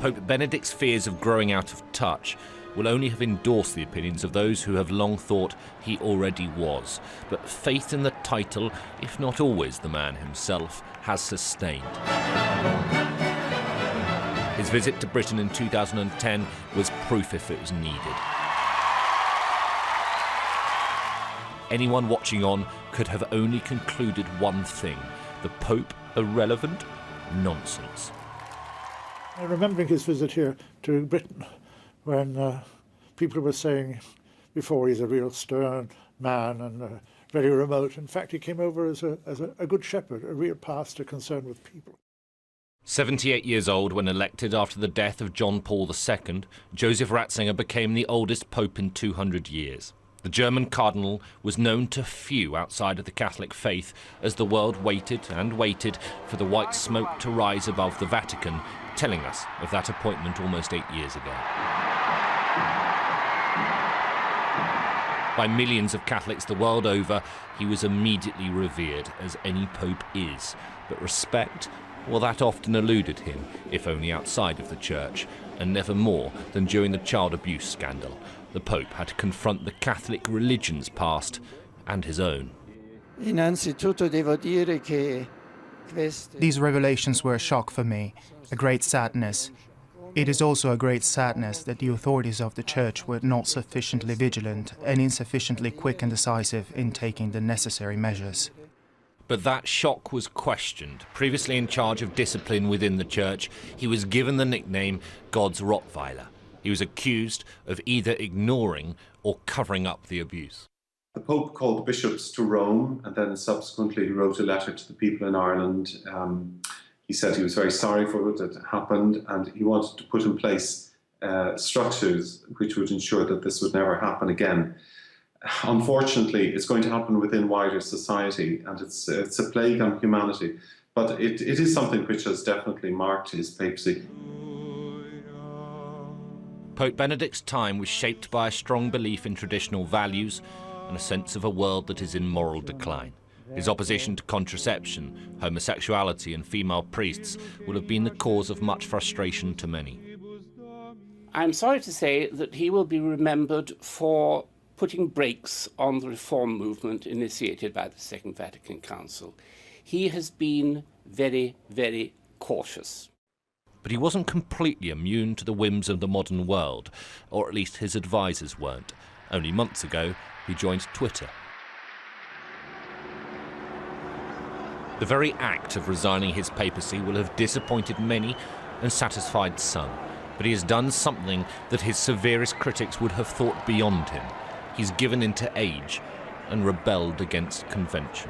Pope Benedict's fears of growing out of touch will only have endorsed the opinions of those who have long thought he already was. But faith in the title, if not always the man himself, has sustained. His visit to Britain in 2010 was proof if it was needed. Anyone watching on could have only concluded one thing: the Pope irrelevant? Nonsense. Remembering his visit here to Britain, when people were saying before he's a real stern man and very remote. In fact, he came over as a good shepherd, a real pastor concerned with people. 78 years old when elected after the death of John Paul II, Joseph Ratzinger became the oldest pope in 200 years. The German cardinal was known to few outside of the Catholic faith as the world waited and waited for the white smoke to rise above the Vatican, telling us of that appointment almost 8 years ago. By millions of Catholics the world over, he was immediately revered, as any pope is. But respect, well, that often eluded him, if only outside of the church, and never more than during the child abuse scandal. The Pope had to confront the Catholic religion's past and his own. These revelations were a shock for me, a great sadness. It is also a great sadness that the authorities of the Church were not sufficiently vigilant and insufficiently quick and decisive in taking the necessary measures. But that shock was questioned. Previously in charge of discipline within the Church, he was given the nickname God's Rottweiler. He was accused of either ignoring or covering up the abuse. The Pope called the bishops to Rome, and then subsequently he wrote a letter to the people in Ireland. He said he was very sorry for what had happened, and he wanted to put in place structures which would ensure that this would never happen again. Unfortunately, it's going to happen within wider society, and it's a plague on humanity. But it is something which has definitely marked his papacy. Pope Benedict's time was shaped by a strong belief in traditional values and a sense of a world that is in moral decline. His opposition to contraception, homosexuality and female priests will have been the cause of much frustration to many. I'm sorry to say that he will be remembered for putting brakes on the reform movement initiated by the Second Vatican Council. He has been very, very cautious. But he wasn't completely immune to the whims of the modern world, or at least his advisors weren't. Only months ago, he joined Twitter. The very act of resigning his papacy will have disappointed many and satisfied some. But he has done something that his severest critics would have thought beyond him. He's given in to age and rebelled against convention.